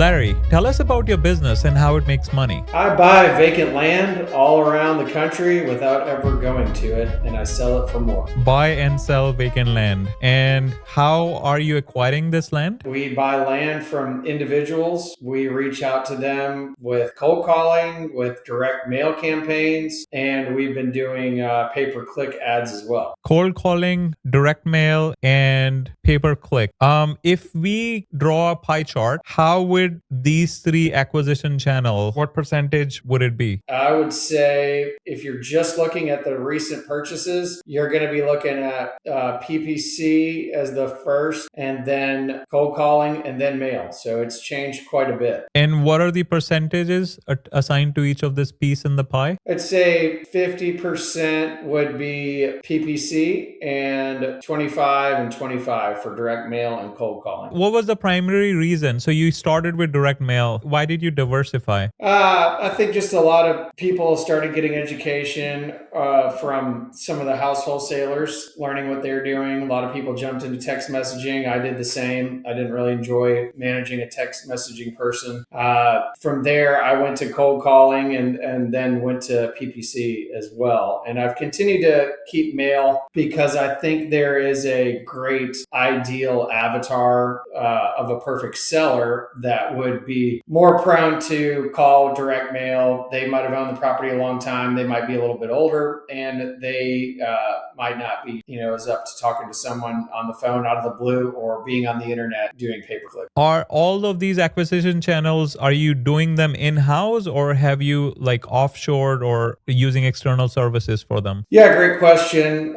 Larry, tell us about your business and how it makes money. I buy vacant land all around the country without ever going to it, and I sell it for more. Buy and sell vacant land. And how are you acquiring this land? We buy land from individuals. We reach out to them with cold calling, with direct mail campaigns, and we've been doing pay-per-click ads as well. Cold calling, direct mail, and pay-per-click. If we draw a pie chart, how would these three acquisition channels, what percentage would it be? I would say if you're just looking at the recent purchases, you're going to be looking at PPC as the first, and then cold calling, and then mail. So it's changed quite a bit. And what are the percentages assigned to each of this piece in the pie? I'd say 50% would be PPC and 25 and 25 for direct mail and cold calling. What was the primary reason? So you started with direct mail. Why did you diversify? I think just a lot of people started getting education from some of the house wholesalers, learning what they're doing. A lot of people jumped into text messaging. I did the same. I didn't really enjoy managing a text messaging person. From there, I went to cold calling and then went to PPC as well. And I've continued to keep mail because I think there is a great ideal avatar of a perfect seller that would be more prone to call direct mail. They might have owned the property a long time. They might be a little bit older, and they might not be, as up to talking to someone on the phone out of the blue or being on the internet doing pay-per-click. Are all of these acquisition channels, are you doing them in-house or have you offshored or using external services for them? Yeah, great question.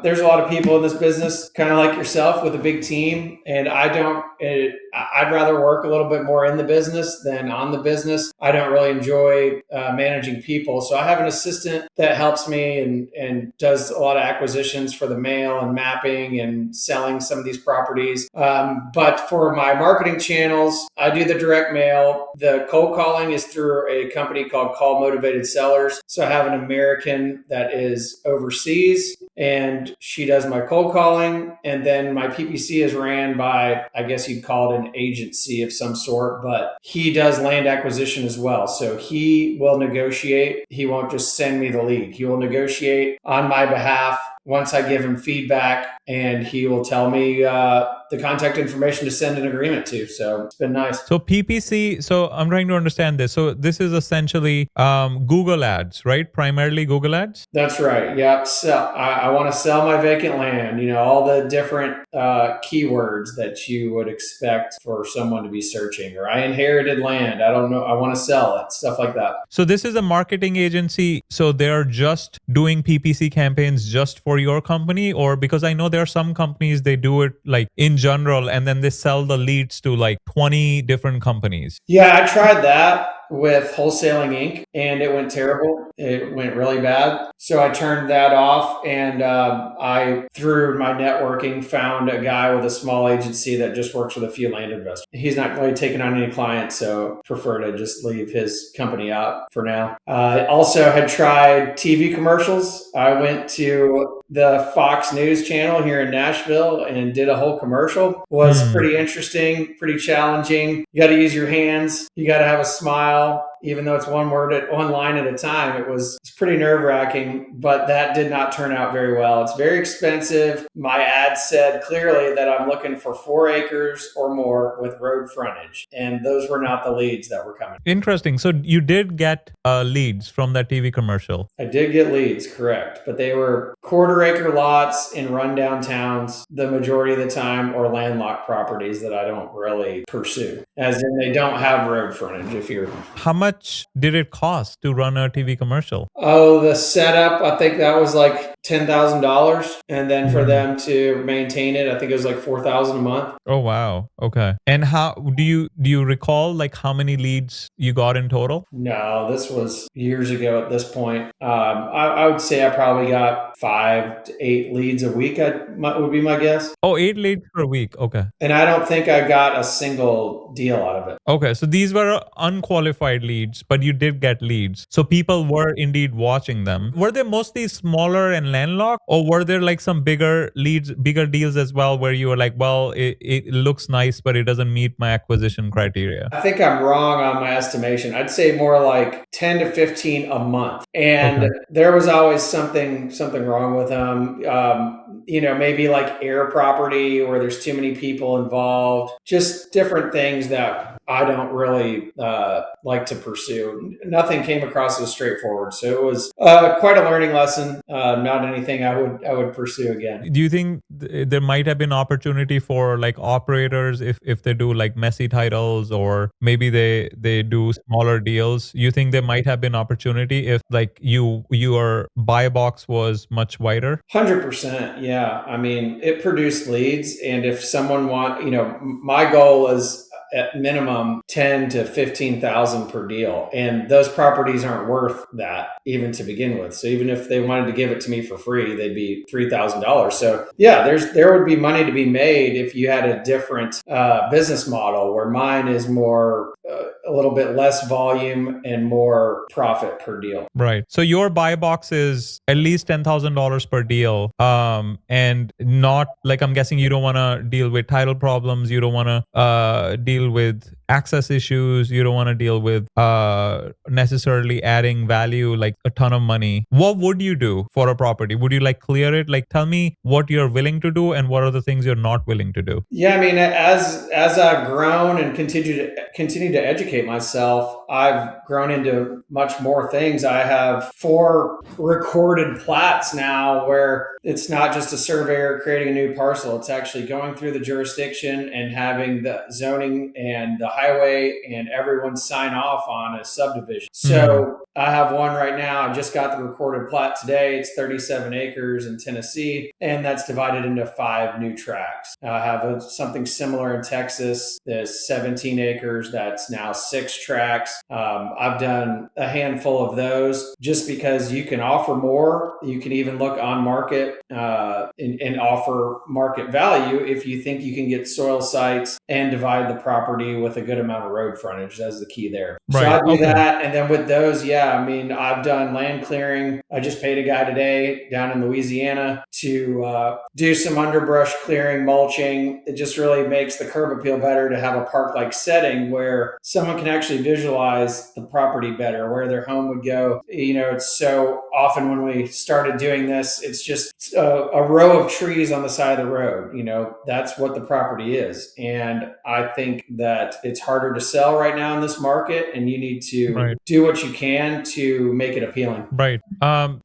There's a lot of people in this business, kind of like yourself, with a big team, and I'd rather work a little bit more in the business than on the business. I don't really enjoy managing people. So I have an assistant that helps me and does a lot of acquisitions for the mail and mapping and selling some of these properties. But for my marketing channels, I do the direct mail. The cold calling is through a company called Call Motivated Sellers. So I have an American that is overseas, and she does my cold calling. And then my PPC is ran by, I guess you'd call it an agency of some sort, but he does land acquisition as well. So he will negotiate. He won't just send me the lead. He will negotiate on my behalf once I give him feedback, and he will tell me the contact information to send an agreement to. So it's been nice. So PPC, so I'm trying to understand this. So this is essentially Google ads, right? Primarily Google ads? That's right. Yep. So I want to sell my vacant land, all the different keywords that you would expect for someone to be searching, or I inherited land. I don't know. I want to sell it, stuff like that. So this is a marketing agency. So they're just doing PPC campaigns just for your company, or because I know there are some companies, they do it in general, and then they sell the leads to 20 different companies. Yeah, I tried that with Wholesaling Inc. and it went terrible. It went really bad. So I turned that off, and I, through my networking, found a guy with a small agency that just works with a few land investors. He's not really taking on any clients, so prefer to just leave his company out for now. I also had tried TV commercials. I went to the Fox News channel here in Nashville and did a whole commercial. Was pretty interesting, pretty challenging. You got to use your hands. You got to have a smile. Even though it's one line at a time, it's pretty nerve-wracking, but that did not turn out very well. It's very expensive. My ad said clearly that I'm looking for 4 acres or more with road frontage, and those were not the leads that were coming. Interesting. So you did get leads from that TV commercial? I did get leads, correct, but they were quarter-acre lots in rundown towns the majority of the time, or landlocked properties that I don't really pursue, as in they don't have road frontage. How much did it cost to run a TV commercial? Oh, the setup, I think that was $10,000. And then for them to maintain it, I think it was $4,000 a month. Oh, wow. Okay. And how do you recall how many leads you got in total? No, this was years ago at this point. I would say I probably got 5 to 8 leads a week, would be my guess. Oh, 8 leads per week. Okay. And I don't think I got a single deal out of it. Okay. So these were unqualified leads, but you did get leads. So people were indeed watching them. Were they mostly smaller and and landlocked, or were there like some bigger leads, bigger deals as well, where you were like, well, it looks nice, but it doesn't meet my acquisition criteria? I think I'm wrong on my estimation. I'd say more like 10 to 15 a month. And Okay. there was always something wrong with them. Maybe like air property where there's too many people involved, just different things that I don't really like to pursue. Nothing came across as straightforward. So it was quite a learning lesson. Not anything I would pursue again. Do you think there might have been opportunity for like operators if they do like messy titles, or maybe they do smaller deals? You think there might have been opportunity if like your buy box was much wider? 100%. Yeah. I mean, it produced leads. And if someone my goal is at minimum 10 to 15,000 per deal. And those properties aren't worth that even to begin with. So even if they wanted to give it to me for free, they'd be $3,000. So yeah, there would be money to be made if you had a different business model, where mine is more a little bit less volume and more profit per deal. Right. So your buy box is at least $10,000 per deal. And not like, I'm guessing you don't want to deal with title problems. You don't want to deal with access issues. You don't want to deal with necessarily adding value, like a ton of money. What would you do for a property? Would you like clear it? Like, tell me what you're willing to do and what are the things you're not willing to do. Yeah, I mean, as I've grown and continue to educate myself, I've grown into much more things. I have 4 recorded plats now, where it's not just a surveyor creating a new parcel. It's actually going through the jurisdiction and having the zoning and the highway and everyone sign off on a subdivision. So I have one right now. I just got the recorded plat today. It's 37 acres in Tennessee, and that's divided into 5 new tracts. I have something similar in Texas. There's 17 acres. That's now 6 tracts. I've done a handful of those just because you can offer more. You can even look on market and offer market value if you think you can get soil sites and divide the property with a good amount of road frontage. That's the key there. So Right. I do Okay. that. And then with those, yeah, I mean, I've done land clearing. I just paid a guy today down in Louisiana to do some underbrush clearing, mulching. It just really makes the curb appeal better to have a park-like setting where someone can actually visualize the property better, where their home would go. It's so often when we started doing this, it's just a row of trees on the side of the road. That's what the property is. And I think that it's harder to sell right now in this market, and you need to Right. do what you can to make it appealing. Right.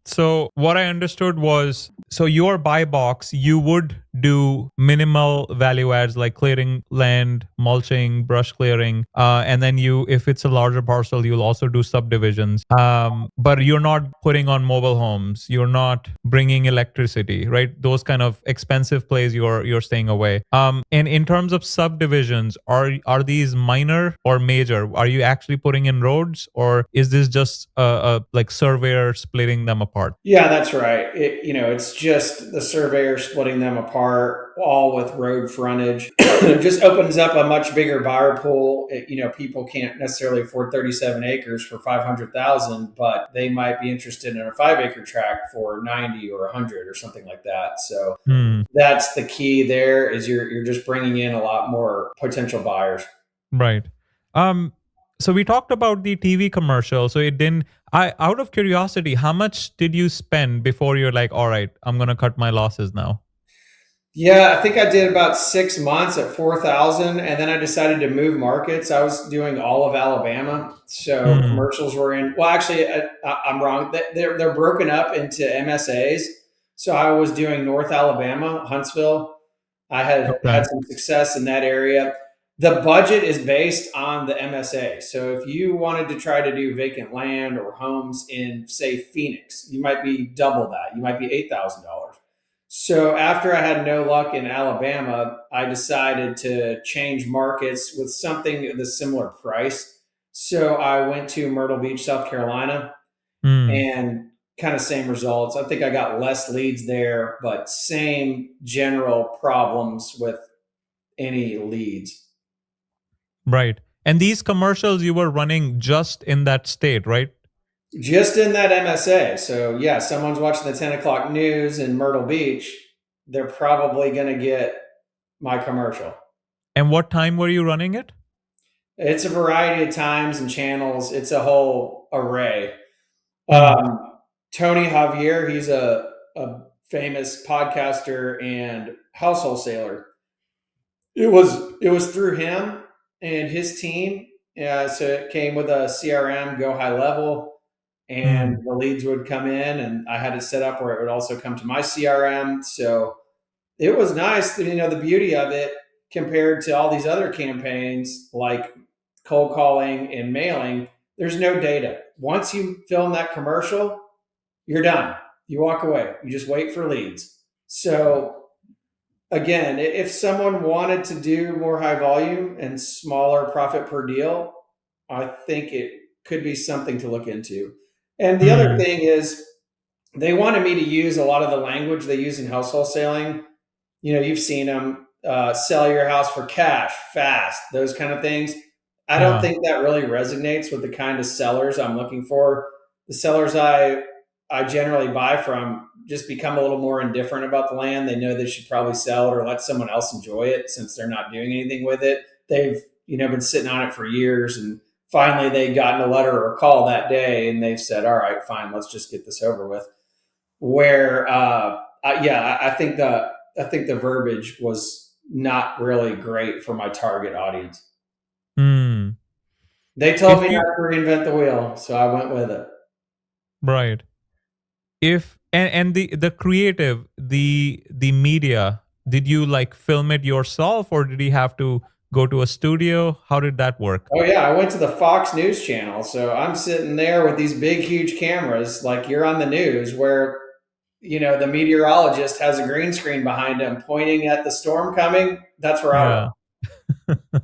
So what I understood was, so your buy box, you would do minimal value adds like clearing land, mulching, brush clearing, and then if it's a larger parcel, you'll also do subdivisions. But you're not putting on mobile homes. You're not bringing electricity, right? Those kind of expensive plays you're staying away. And in terms of subdivisions, are these minor or major? Are you actually putting in roads, or is this just like surveyor splitting them apart? Yeah, that's right. It's just the surveyor splitting them apart, all with road frontage. It just opens up a much bigger buyer pool. People can't necessarily afford 37 acres for 500,000, but they might be interested in a 5-acre tract for 90 or 100 or something like that. So that's the key. There is you're just bringing in a lot more potential buyers. Right. So we talked about the TV commercial. So it didn't. Out of curiosity, how much did you spend before you're like, all right, I'm gonna cut my losses now? Yeah, I think I did about 6 months at 4,000, and then I decided to move markets. I was doing all of Alabama, so commercials were in. Well, actually, I'm wrong. They're broken up into MSAs. So I was doing North Alabama, Huntsville. I Okay. had some success in that area. The budget is based on the MSA. So if you wanted to try to do vacant land or homes in, say, Phoenix, you might be double that. You might be $8,000. So after I had no luck in Alabama, I decided to change markets with something of a similar price. So I went to Myrtle Beach, South Carolina, Mm, and kind of same results. I think I got less leads there, but same general problems with any leads. right. And these commercials you were running just in that state, right? Just in that MSA. So yeah, someone's watching the 10 o'clock news in Myrtle Beach, they're probably going to get my commercial. And what time were you running it? It's a variety of times and channels. It's a whole array. Hmm. Tony Javier, he's a famous podcaster and house wholesaler. It was through him and his team. Yeah, so it came with a CRM, Go High Level, and Hmm. the leads would come in, and I had it set up where it would also come to my CRM. So it was nice. The beauty of it compared to all these other campaigns like cold calling and mailing. There's no data. Once you film that commercial, you're done. You walk away. You just wait for leads. So again, if someone wanted to do more high volume and smaller profit per deal, I think it could be something to look into. And the other Hmm. thing is, they wanted me to use a lot of the language they use in house wholesaling. You've seen them sell your house for cash, fast, those kind of things. I don't Yeah. think that really resonates with the kind of sellers I'm looking for. The sellers I generally buy from just become a little more indifferent about the land. They know they should probably sell it or let someone else enjoy it since they're not doing anything with it. They've been sitting on it for years, and finally they gotten a letter or a call that day, and they've said, "All right, fine, let's just get this over with." Where I think the verbiage was not really great for my target audience. Hmm. They told If me not you to reinvent the wheel, so I went with it. right. If and the creative, the media, did you like film it yourself or did you have to go to a studio? How did that work? Oh yeah, I went to the Fox News channel, so I'm sitting there with these big, huge cameras, like you're on the news, where the meteorologist has a green screen behind him pointing at the storm coming. That's where I was. Yeah.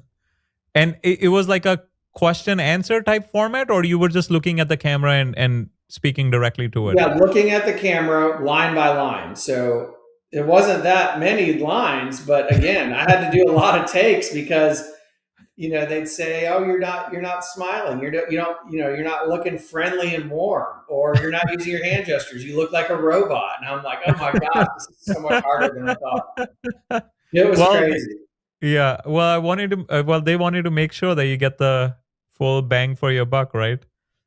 And it was like a question answer type format, or you were just looking at the camera and speaking directly to it? Yeah, looking at the camera line by line. So it wasn't that many lines, but again, I had to do a lot of takes because they'd say, "Oh, you're not smiling. You're not looking friendly and warm, or you're not using your hand gestures. You look like a robot." And I'm like, "Oh my gosh, this is so much harder than I thought." It was Well, crazy. yeah. Well, I wanted to. Well, they wanted to make sure that you get the full bang for your buck, right?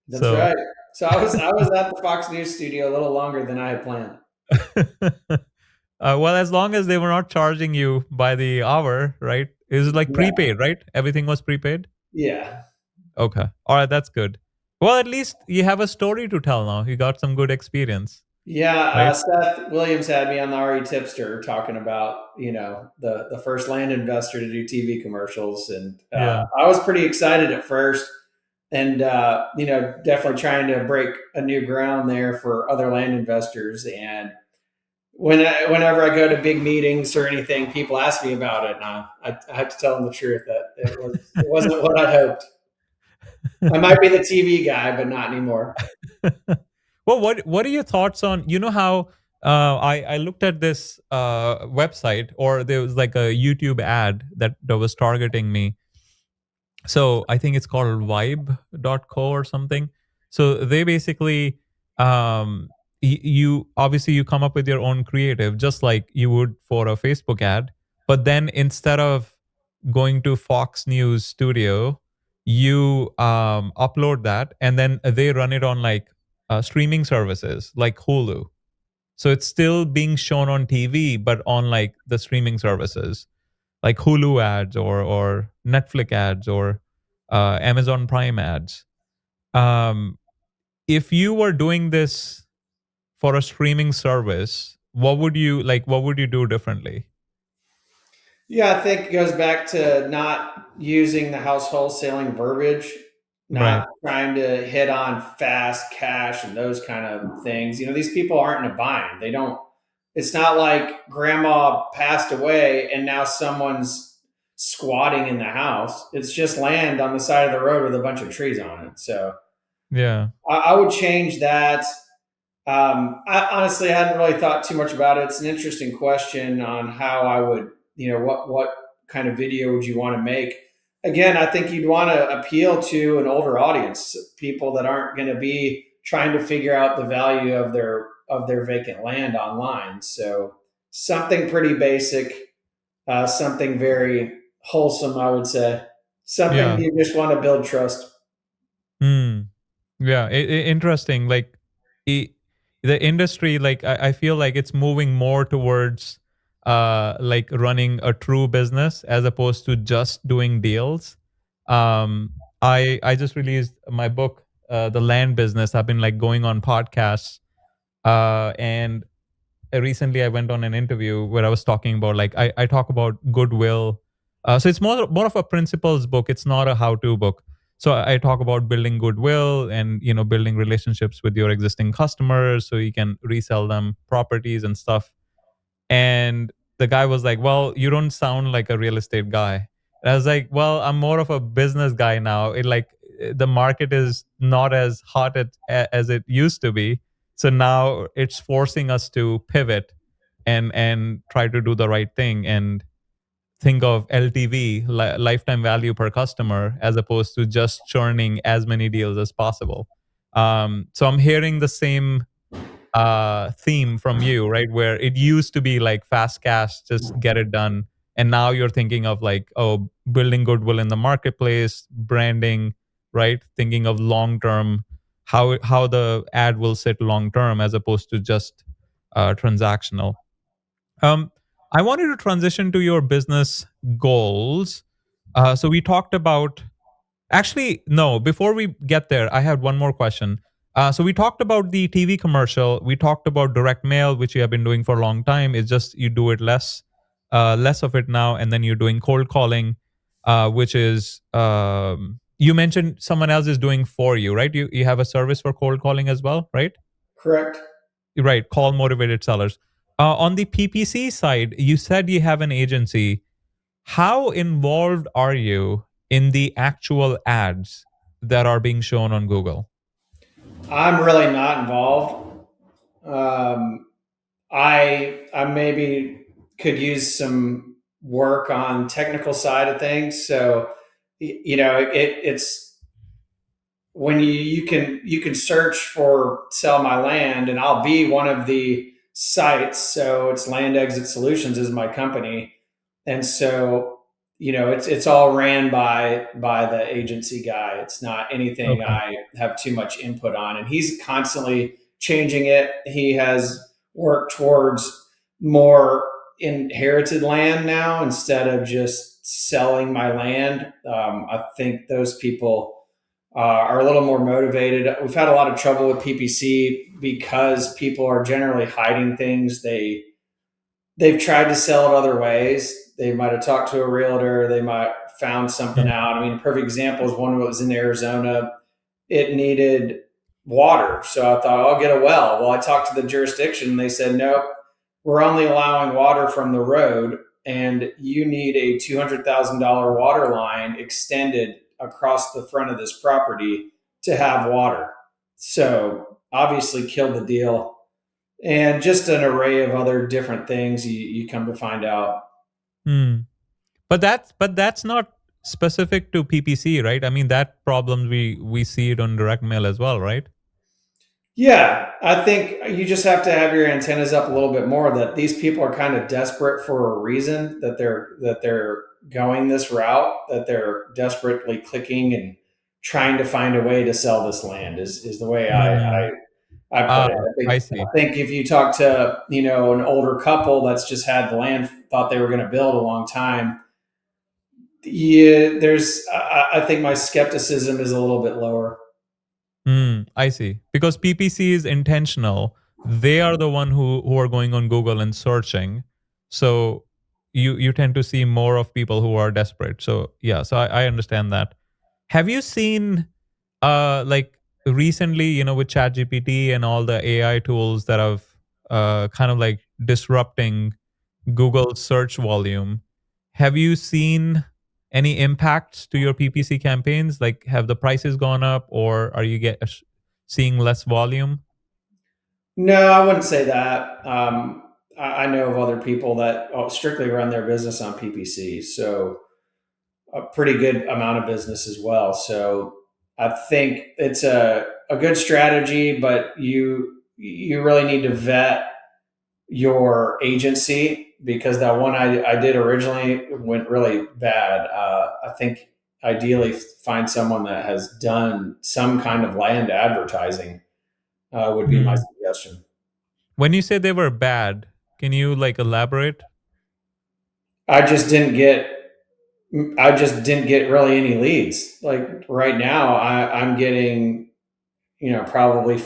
That's So, right. So I was at the Fox News studio a little longer than I had planned. well, as long as they were not charging you by the hour, right? It was like Yeah. prepaid, right? Everything was prepaid. Yeah. Okay. All right. That's good. Well, at least you have a story to tell now. You got some good experience, Yeah, right? Seth Williams had me on the RE Tipster talking about the first land investor to do TV commercials, and Yeah. I was pretty excited at first, and definitely trying to break a new ground there for other land investors. And whenever I go to big meetings or anything, people ask me about it, and I have to tell them the truth that it wasn't what I hoped. I might be the TV guy, but not anymore. Well, what are your thoughts on how I looked at this website, or there was like a YouTube ad that was targeting me. So I think it's called vibe.co or something. So they basically you obviously you come up with your own creative just like you would for a Facebook ad, but then instead of going to Fox News studio, you upload that and then they run it on like streaming services like Hulu. So it's still being shown on TV but on like the streaming services like Hulu ads or Netflix ads or Amazon Prime ads. Um, if you were doing this for a streaming service, what would you like? What would you do differently? Yeah, I think it goes back to not using the house wholesaling verbiage, Right. not trying to hit on fast cash and those kind of things. These people aren't in a bind. They don't, it's not like grandma passed away and now someone's squatting in the house. It's just land on the side of the road with a bunch of trees on it. So Yeah. I would change that. I honestly hadn't really thought too much about it. It's an interesting question on how I would, what kind of video would you want to make? Again, I think you'd want to appeal to an older audience, people that aren't going to be trying to figure out the value of their vacant land online. So something pretty basic, something very wholesome, I would say. Something Yeah. you just want to build trust. Hmm. Yeah, interesting. Like I the industry, like I feel like it's moving more towards like running a true business as opposed to just doing deals. Um, I just released my book, The Land Business. I've been like going on podcasts, and recently I went on an interview where I was talking about like I talk about goodwill. So it's more of a principles book. It's not a how to book. So I talk about building goodwill and building relationships with your existing customers so you can resell them properties and stuff. And the guy was like, "Well, you don't sound like a real estate guy." And I was like, "Well, I'm more of a business guy now. It like the market is not as hot as it used to be. So now it's forcing us to pivot and try to do the right thing and think of LTV, lifetime value per customer, as opposed to just churning as many deals as possible." So I'm hearing the same theme from you, right? Where it used to be like fast cash, just get it done. And now you're thinking of like, oh, building goodwill in the marketplace, branding, right? Thinking of long term, how the ad will sit long term as opposed to just transactional. Um, I wanted to transition to your business goals. So we talked about. Actually, no, before we get there, I had one more question. So we talked about the TV commercial. We talked about direct mail, which you have been doing for a long time. It's just you do it less of it now, and then you're doing cold calling, which is you mentioned someone else is doing for you, right? You have a service for cold calling as well, right? Correct. Right, call motivated sellers. On the PPC side, you said you have an agency. How involved are you in the actual ads that are being shown on Google? I'm really not involved. Um, I maybe could use some work on technical side of things. So it's when you can search for sell my land, and I'll be one of the sites. So it's Land Exit Solutions is my company, and so it's all ran by the agency guy. It's not anything Okay. I have too much input on, and he's constantly changing it. He has worked towards more inherited land now instead of just selling my land. I think those people are a little more motivated. We've had a lot of trouble with PPC because people are generally hiding things. They've tried to sell it other ways. They might have talked to a realtor. They might found something Mm, out. I mean, a perfect example is one that was in Arizona. It needed water, so I thought I'll get a well. Well, I talked to the jurisdiction. And they said nope. We're only allowing water from the road, and you need a $200,000 water line extended across the front of this property to have water. So obviously killed the deal, and just an array of other different things you come to find out. mm. But that's not specific to PPC, right? I mean, that problem we see it on direct mail as well, right? Yeah, I think you just have to have your antennas up a little bit more that these people are kind of desperate for a reason that they're going this route, that they're desperately clicking and trying to find a way to sell this land is the way Mm. I put Ah, it. I see. I think if you talk to, an older couple that's just had the land, thought they were going to build a long time, yeah, I think my skepticism is a little bit lower. I see. Because PPC is intentional. They are the one who are going on Google and searching. So you tend to see more of people who are desperate. So yeah, so I understand that. Have you seen like recently, with ChatGPT and all the AI tools that have kind of like disrupting Google search volume? Have you seen any impacts to your PPC campaigns? Like, have the prices gone up, or are you seeing less volume? No, I wouldn't say that. I know of other people that strictly run their business on PPC, so a pretty good amount of business as well. So I think it's a a good strategy, but you really need to vet your agency because that one I did originally went really bad. I think ideally find someone that has done some kind of land advertising would be my Hmm. suggestion. When you say they were bad, can you like elaborate? I just didn't get I just didn't get really any leads. Like right now, I'm getting probably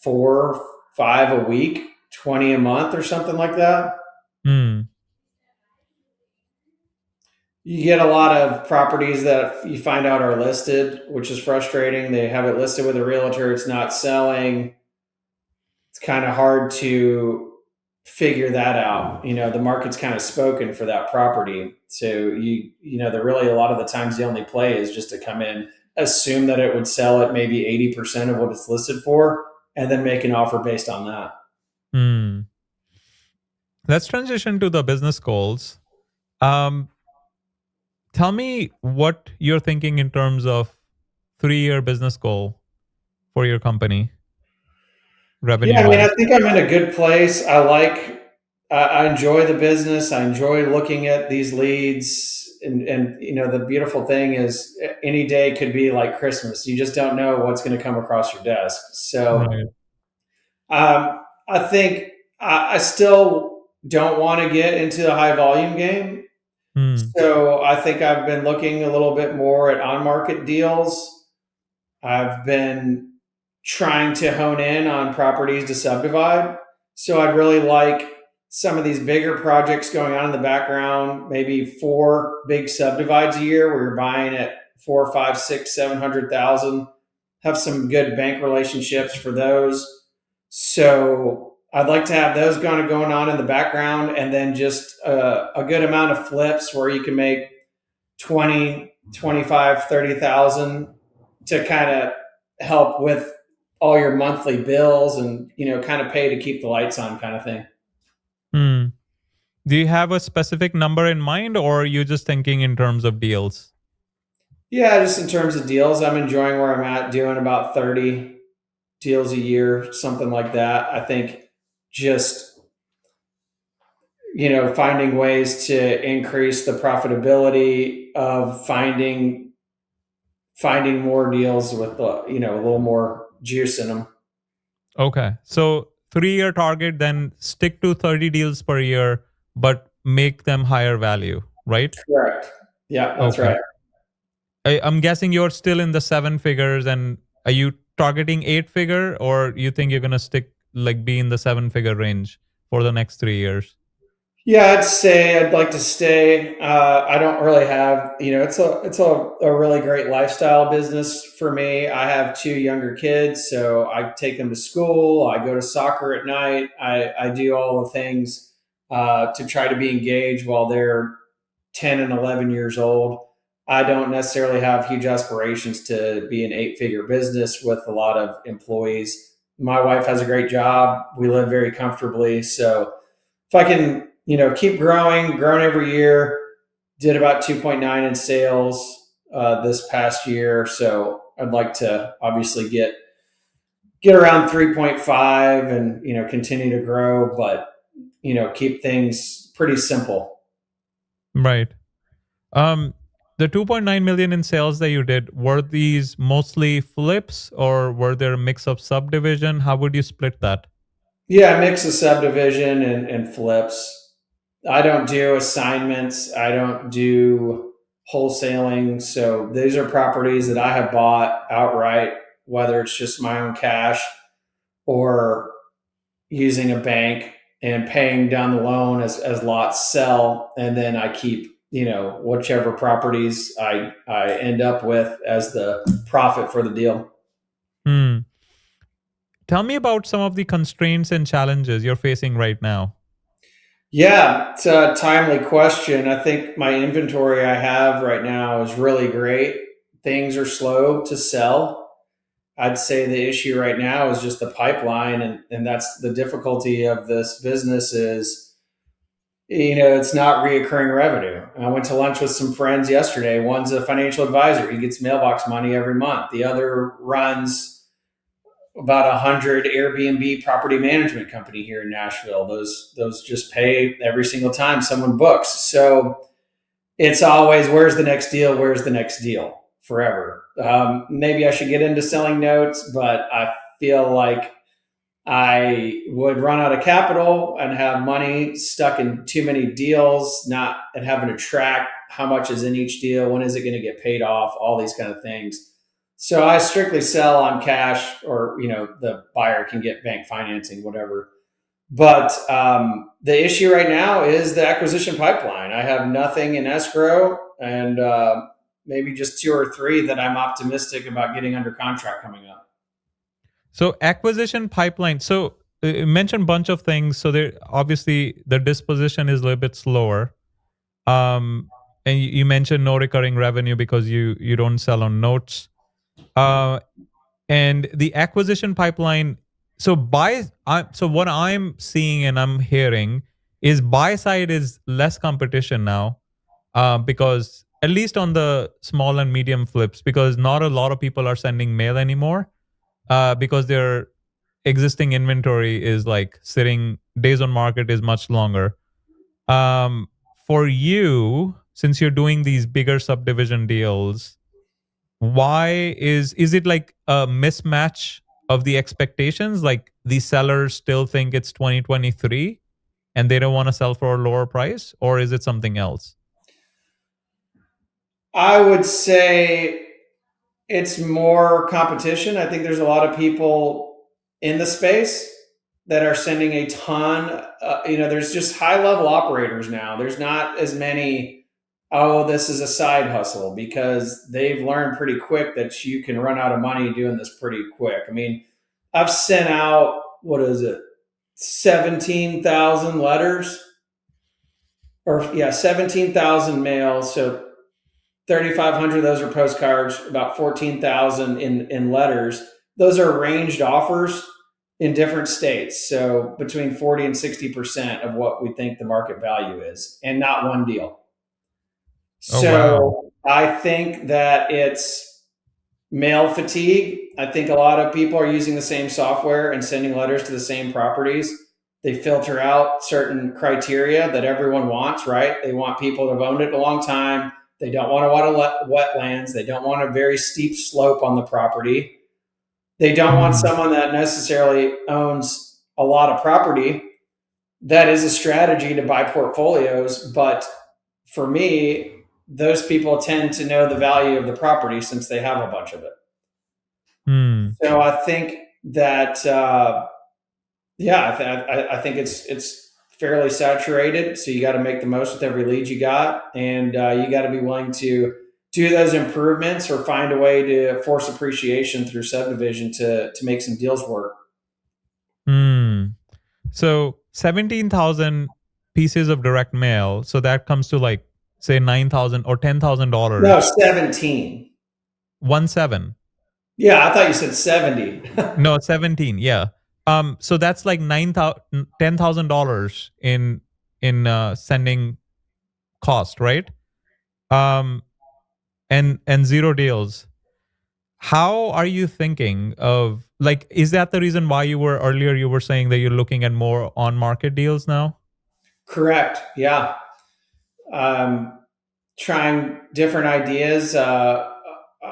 four, five a week, 20 a month or something like that. Hmm. You get a lot of properties that you find out are listed, which is frustrating. They have it listed with a realtor, it's not selling. It's kind of hard to figure that out. The market's kind of spoken for that property. So the really a lot of the times the only play is just to come in, assume that it would sell at maybe 80% of what it's listed for, and then make an offer based on that. Hmm. Let's transition to the business goals. Um, Tell me what you're thinking in terms of 3-year business goal for your company, Yeah, revenue I mean, I wise. think I'm in a good place. I enjoy the business. I enjoy looking at these leads, and the beautiful thing is any day could be like Christmas. You just don't know what's going to come across your desk. So Right. I think I still don't want to get into the high volume game. Hmm. So I think I've been looking a little bit more at on market deals. I've been trying to hone in on properties to subdivide. So I'd really like some of these bigger projects going on in the background, maybe four big subdivides a year where you're buying at 4, 5, 6, 700,000. Have some good bank relationships for those. So I'd like to have those kind of going on in the background, and then just a good amount of flips where you can make 20, 25, 30,000 to kind of help with all your monthly bills and kind of pay to keep the lights on kind of thing. Hmm. Do you have a specific number in mind or are you just thinking in terms of deals? Yeah, just in terms of deals, I'm enjoying where I'm at, doing about 30 deals a year, something like that. I think just finding ways to increase the profitability of finding more deals with a little more juice in them. Okay. So 3-year target, then stick to 30 deals per year, but make them higher value, right? Correct. Yeah, that's Okay. right. I'm guessing you're still in the 7 figures, and are you targeting 8 figure, or you think you're going to stick like be in the 7 figure range for the next 3 years? Yeah, I'd say I'd like to stay. I don't really have, it's a really great lifestyle business for me. I have two younger kids, so I take them to school. I go to soccer at night. I do all the things to try to be engaged while they're 10 and 11 years old. I don't necessarily have huge aspirations to be an 8 figure business with a lot of employees. My wife has a great job. We live very comfortably. So if I can, keep growing every year, did about 2.9 in sales this past year. So I'd like to obviously get around 3.5 and, continue to grow, but, keep things pretty simple. Right. Um, the 2.9 million in sales that you did, were these mostly flips or were there a mix of subdivision? How would you split that? Yeah, mix of subdivision and flips. I don't do assignments. I don't do wholesaling. So these are properties that I have bought outright, whether it's just my own cash or using a bank and paying down the loan as lots sell. And then I keep, whichever properties I end up with as the profit for the deal. Hmm. Tell me about some of the constraints and challenges you're facing right now. Yeah, it's a timely question. I think my inventory I have right now is really great. Things are slow to sell. I'd say the issue right now is just the pipeline, and that's the difficulty of this business is, it's not reoccurring revenue. I went to lunch with some friends yesterday. One's a financial advisor. He gets mailbox money every month. The other runs about 100 Airbnb property management company here in Nashville. Those just pay every single time someone books. So it's always, where's the next deal? Where's the next deal? Forever. Maybe I should get into selling notes, but I feel like I would run out of capital and have money stuck in too many deals, not and having to track how much is in each deal, when is it going to get paid off, all these kind of things. So I strictly sell on cash, or the buyer can get bank financing, whatever. But the issue right now is the acquisition pipeline. I have nothing in escrow, and maybe just two or three that I'm optimistic about getting under contract coming up. So acquisition pipeline. So you mentioned a bunch of things. So there obviously the disposition is a little bit slower. And you mentioned no recurring revenue because you don't sell on notes. Uh, and the acquisition pipeline. So so what I'm seeing and I'm hearing is buy side is less competition now, because at least on the small and medium flips, because not a lot of people are sending mail anymore, because their existing inventory is like sitting days on market is much longer. For you, since you're doing these bigger subdivision deals, why is it like a mismatch of the expectations? Like the sellers still think it's 2023 and they don't want to sell for a lower price, or is it something else? I would say it's more competition. I think there's a lot of people in the space that are sending a ton. There's just high level operators now. There's not as many, oh, this is a side hustle, because they've learned pretty quick that you can run out of money doing this pretty quick. I mean, I've sent out, what is it, 17,000 letters, or yeah, 17,000 mails. So 3,500 of those are postcards, about 14,000 in letters. Those are arranged offers in different states. So between 40 and 60% of what we think the market value is, and not one deal. Oh wow. So I think that it's mail fatigue. I think a lot of people are using the same software and sending letters to the same properties. They filter out certain criteria that everyone wants, right? They want people that have owned it a long time. They don't want a lot of wetlands. They don't want a very steep slope on the property. They don't want Hmm. someone that necessarily owns a lot of property. That is a strategy to buy portfolios. But for me, those people tend to know the value of the property since they have a bunch of it. Hmm. So I think that, yeah, I think it's fairly saturated. So you got to make the most with every lead you got, and you got to be willing to do those improvements or find a way to force appreciation through subdivision to make some deals work. Hmm. So 17,000 pieces of direct mail. So that comes to like say 9,000 or No, $10,000. 17. 1 7. Yeah, I thought you said 70. No, 17. Yeah. So that's like $10,000 in sending cost, right? Um, and zero deals. How are you thinking of, like, is that the reason why you were saying that you're looking at more on market deals now? Correct. Yeah. Um, Trying different ideas. I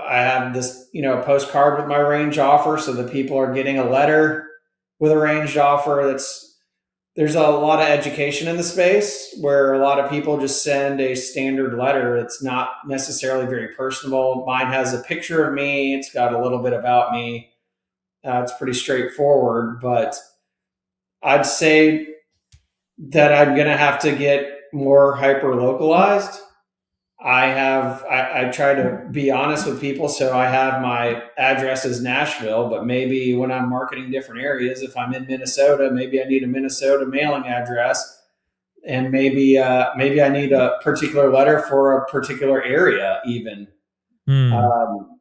have this, postcard with my range offer, so the people are getting a letter with a ranged offer. There's a lot of education in the space where a lot of people just send a standard letter. It's not necessarily very personable. Mine has a picture of me. It's got a little bit about me. It's pretty straightforward, but I'd say that I'm going to have to get more hyper localized. I try to be honest with people. So I have my address as Nashville, but maybe when I'm marketing different areas, if I'm in Minnesota, maybe I need a Minnesota mailing address, and maybe I need a particular letter for a particular area. Even Hmm.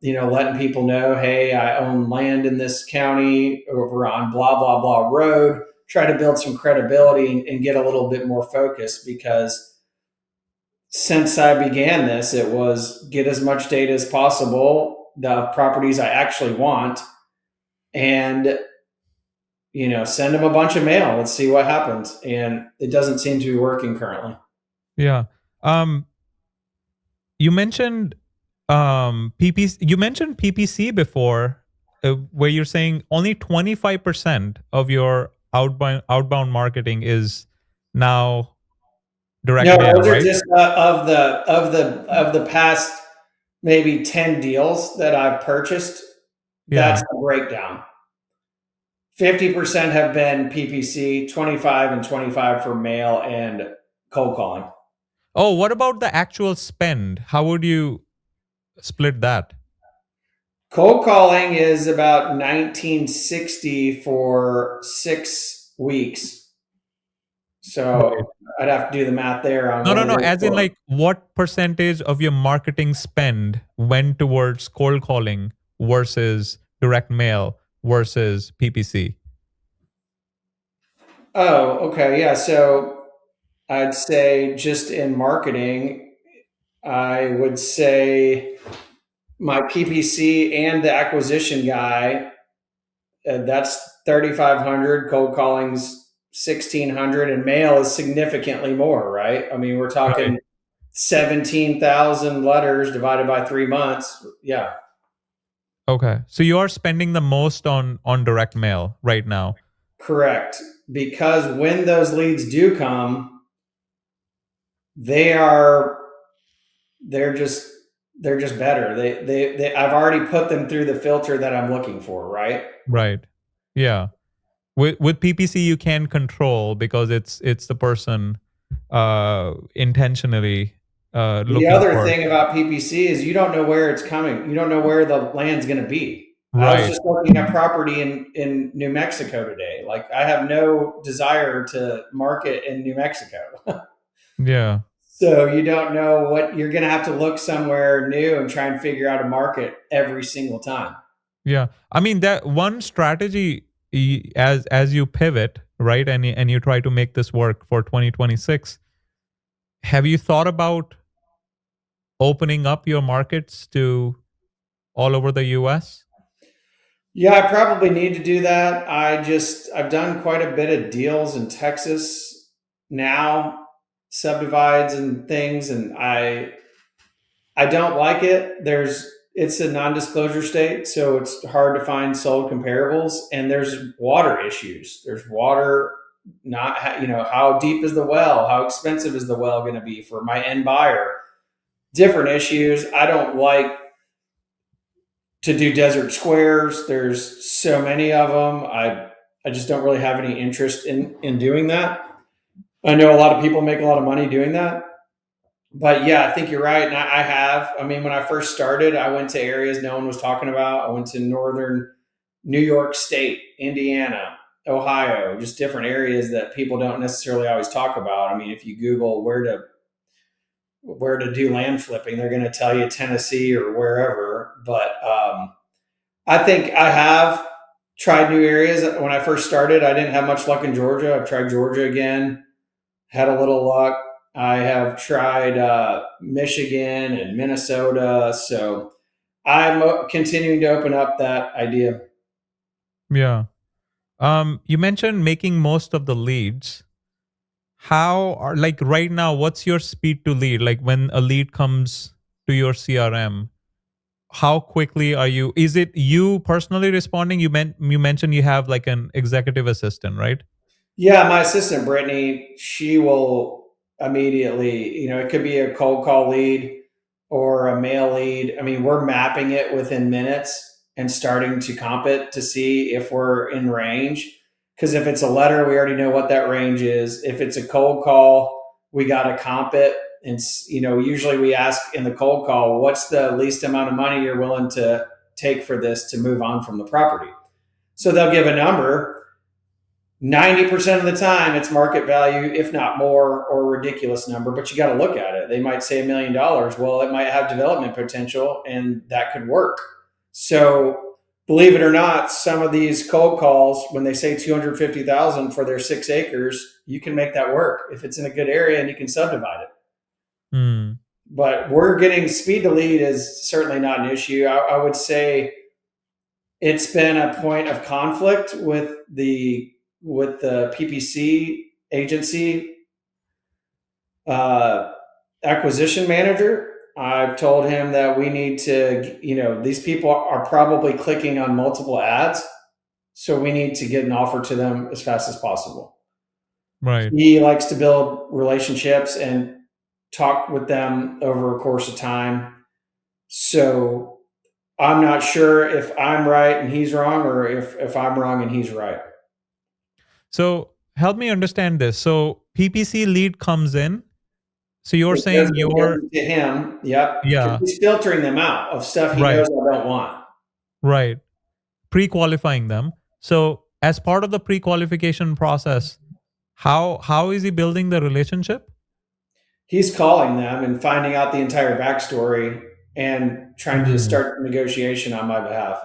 letting people know, hey, I own land in this county over on blah blah blah road. Try to build some credibility and get a little bit more focused, because since I began this, it was get as much data as possible, the properties I actually want, and send them a bunch of mail. Let's see what happens. And it doesn't seem to be working currently. Yeah. Um, you mentioned PPC. You mentioned PPC before, where you're saying only 25% of your outbound marketing is now direct No, mail, those are right? just of the past maybe 10 deals that I've purchased. That's Yeah. the breakdown. 50% have been PPC, 25 and 25 for mail and cold calling. Oh, what about the actual spend? How would you split that? Cold calling is about 1960 for 6 weeks. Right. So I'd have to do the math there on No, what no, it no. is As in, for. like, what percentage of your marketing spend went towards cold calling versus direct mail versus PPC? Oh, okay. Yeah. So I'd say just in marketing, I would say my PPC and the acquisition guy, that's 3,500. Cold calling's 1,600, and mail is significantly more, right? I mean, we're Right. talking 17,000 letters divided by 3 months. Yeah, Okay. So you are spending the most on direct mail right now. correct. Because when those leads do come, they are they're just they're just better. They I've already put them through the filter that I'm looking for, right? Right. Yeah. With PPC you can control because it's the person intentionally The looking other for. thing about PPC is you don't know where it's coming. You don't know where the land's going to be. I was Right. just looking at property in New Mexico today. Like I have no desire to market in New Mexico. Yeah. So you don't know what you're going to have to look somewhere new and try and figure out a market every single time. Yeah. I mean that one strategy as you pivot, right? And you try to make this work for 2026. Have you thought about opening up your markets to all over the US? Yeah, I probably need to do that. I've done quite a bit of deals in Texas now, subdivides and things, and I don't like it. It's a non-disclosure state, so it's hard to find sold comparables, and there's water issues. There's water not how deep is the well? How expensive is the well going to be for my end buyer? Different issues. I don't like to do desert squares. There's so many of them. I just don't really have any interest in doing that. I know a lot of people make a lot of money doing that, but yeah, I think you're right. And I have. I mean, when I first started, I went to areas no one was talking about. I went to northern New York State, Indiana, Ohio, just different areas that people don't necessarily always talk about. I mean, if you Google where to do land flipping, they're going to tell you Tennessee or wherever. But I think I have tried new areas. When I first started, I didn't have much luck in Georgia. I've tried Georgia again, had a little luck. I have tried Michigan and Minnesota. So I'm continuing to open up that idea. Yeah. You mentioned making most of the leads. How are, like, right now, what's your speed to lead? Like when a lead comes to your CRM, how quickly are you, is it you personally responding? You mentioned you have like an executive assistant, right? Yeah, my assistant Brittany, she will immediately, it could be a cold call lead or a mail lead. I mean, we're mapping it within minutes and starting to comp it to see if we're in range. Because if it's a letter, we already know what that range is. If it's a cold call, we got to comp it. And usually we ask in the cold call, what's the least amount of money you're willing to take for this to move on from the property? So they'll give a number. 90% of the time it's market value, if not more, or a ridiculous number, but you got to look at it. They might say $1 million. Well, it might have development potential and that could work. So believe it or not, some of these cold calls, when they say 250,000 for their 6 acres, you can make that work if it's in a good area and you can subdivide it. Hmm. But we're getting speed to lead is certainly not an issue. I would say it's been a point of conflict with the PPC agency uh, acquisition manager. I've told him that we need to, these people are probably clicking on multiple ads, so we need to get an offer to them as fast as possible. Right. He likes to build relationships and talk with them over a course of time. So I'm not sure if I'm right and he's wrong, or if I'm wrong and he's right. So help me understand this. So PPC lead comes in. So you're It goes saying you're, to him, yep, because yeah, he's filtering them out of stuff he right, knows I don't want. right. Pre-qualifying them. So as part of the pre-qualification process, how is he building the relationship? He's calling them and finding out the entire backstory and trying to Hmm. start negotiation on my behalf.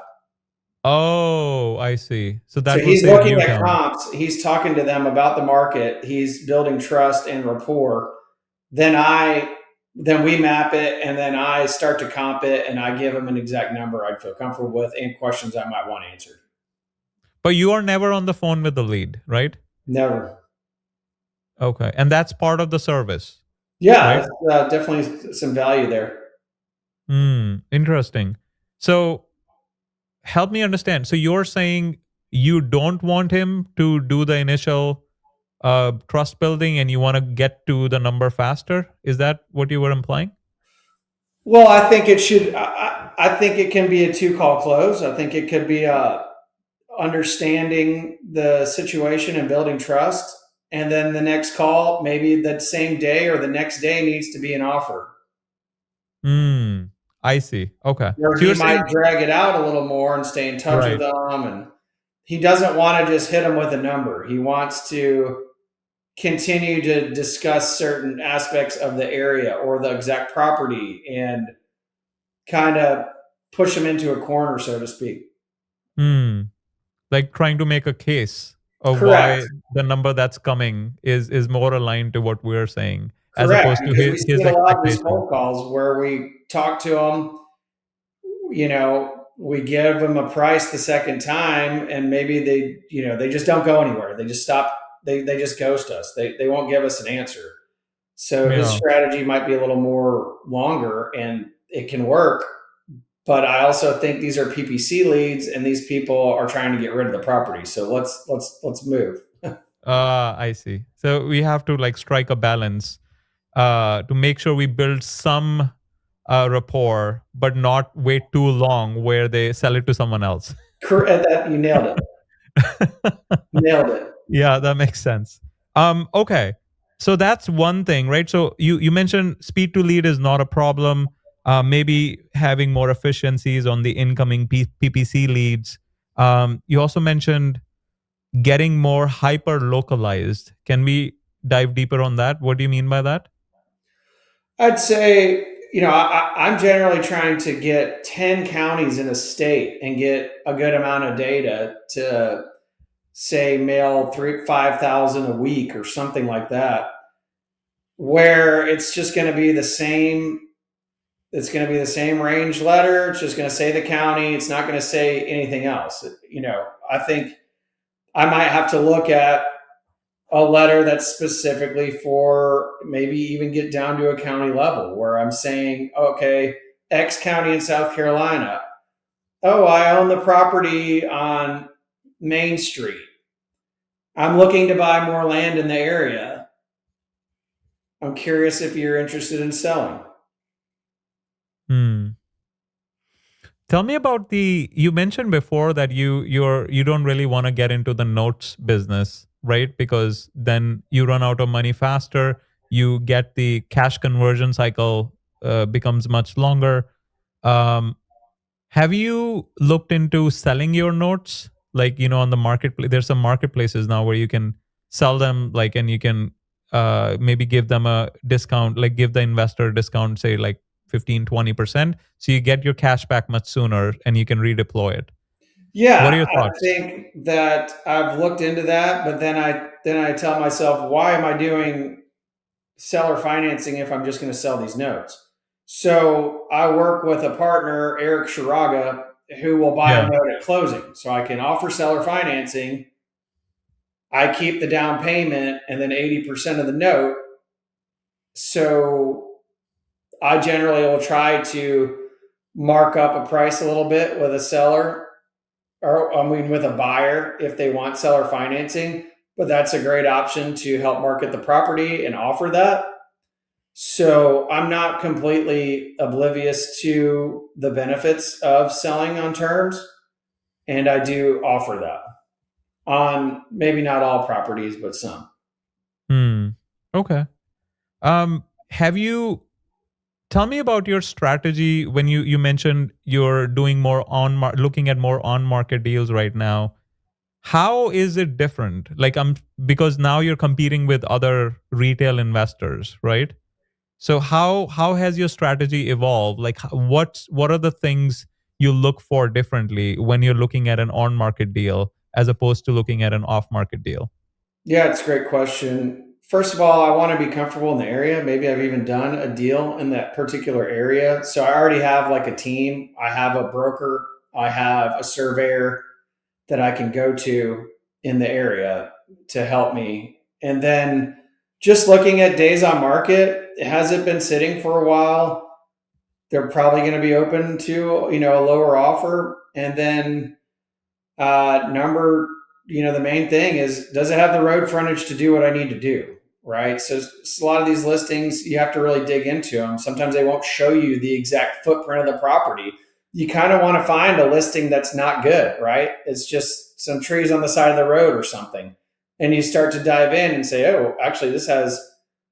Oh, I see. So So that will he's save looking you at time. comps. He's talking to them about the market. He's building trust and rapport. Then then we map it, and then I start to comp it, and I give him an exact number I'd feel comfortable with and questions I might want answered. But you are never on the phone with the lead, right? Never. Okay. And that's part of the service, Yeah, right? it's, definitely some value there. Hmm. Interesting. So help me understand. So you're saying you don't want him to do the initial trust building and you want to get to the number faster? Is that what you were implying? Well, I think it should. I think it can be a two call close. I think it could be understanding the situation and building trust, and then the next call, maybe that same day or the next day, needs to be an offer Hmm. I see. Okay. where So he you're might saying, drag it out a little more and stay in touch with right. them, and he doesn't want to just hit them with a number. He wants to continue to discuss certain aspects of the area or the exact property and kind of push them into a corner, so to speak. Hmm. Like trying to make a case of Correct. why the number that's coming is more aligned to what we're saying as Correct. opposed to Because we see his a lot of these expectation. cold calls where we talk to them, we give them a price the second time, and maybe they just don't go anywhere. They just stop. They just ghost us. They won't give us an answer. So his Yeah. strategy might be a little more longer, and it can work. But I also think these are PPC leads, and these people are trying to get rid of the property. So let's move. I see. So we have to like strike a balance to make sure we build some rapport, but not wait too long where they sell it to someone else. That you nailed it. Nailed it. Yeah, that makes sense. Okay. So that's one thing, right? So you mentioned speed to lead is not a problem. Maybe having more efficiencies on the incoming PPC leads. You also mentioned getting more hyper localized. Can we dive deeper on that? What do you mean by that? I'd say, I'm generally trying to get 10 counties in a state and get a good amount of data to say mail 5,000 a week or something like that, where it's just going to be the same. It's going to be the same range letter. It's just going to say the county. It's not going to say anything else. I think I might have to look at a letter that's specifically for maybe even get down to a county level where I'm saying, okay, X county in South Carolina. Oh, I own the property on Main Street. I'm looking to buy more land in the area. I'm curious if you're interested in selling. Hmm. Tell me about you mentioned before that you don't really want to get into the notes business, right? Because then you run out of money faster. You get the cash conversion cycle becomes much longer. Um, have you looked into selling your notes? Like, on the marketplace, there's some marketplaces now where you can sell them, like, and you can maybe give them a discount, like give the investor a discount, say like 15-20%. So you get your cash back much sooner and you can redeploy it. What are Yeah, your I thoughts? think that I've looked into that, but then I tell myself, why am I doing seller financing if I'm just going to sell these notes? So I work with a partner, Eric Shiraga. who will buy a Yeah. note at closing. So I can offer seller financing. I keep the down payment and then 80% of the note. So I generally will try to mark up a price a little bit with a seller, or I mean with a buyer if they want seller financing. But that's a great option to help market the property and offer that. So I'm not completely oblivious to the benefits of selling on terms, and I do offer that on maybe not all properties, but some. Hmm. Okay. Have you tell me about your strategy when you mentioned you're doing more looking at more on market deals right now. How is it different? Like I'm because now you're competing with other retail investors, right? So how has your strategy evolved? Like what are the things you look for differently when you're looking at an on market deal as opposed to looking at an off market deal? Yeah, it's a great question. First of all, I want to be comfortable in the area. Maybe I've even done a deal in that particular area. So I already have like a team. I have a broker. I have a surveyor that I can go to in the area to help me. And then just looking at days on market, has it been sitting for a while? They're probably going to be open to, a lower offer. And then number, the main thing is, does it have the road frontage to do what I need to do? Right. So a lot of these listings, you have to really dig into them. Sometimes they won't show you the exact footprint of the property. You kind of want to find a listing that's not good, right? It's just some trees on the side of the road or something. And you start to dive in and say, oh, actually, this has,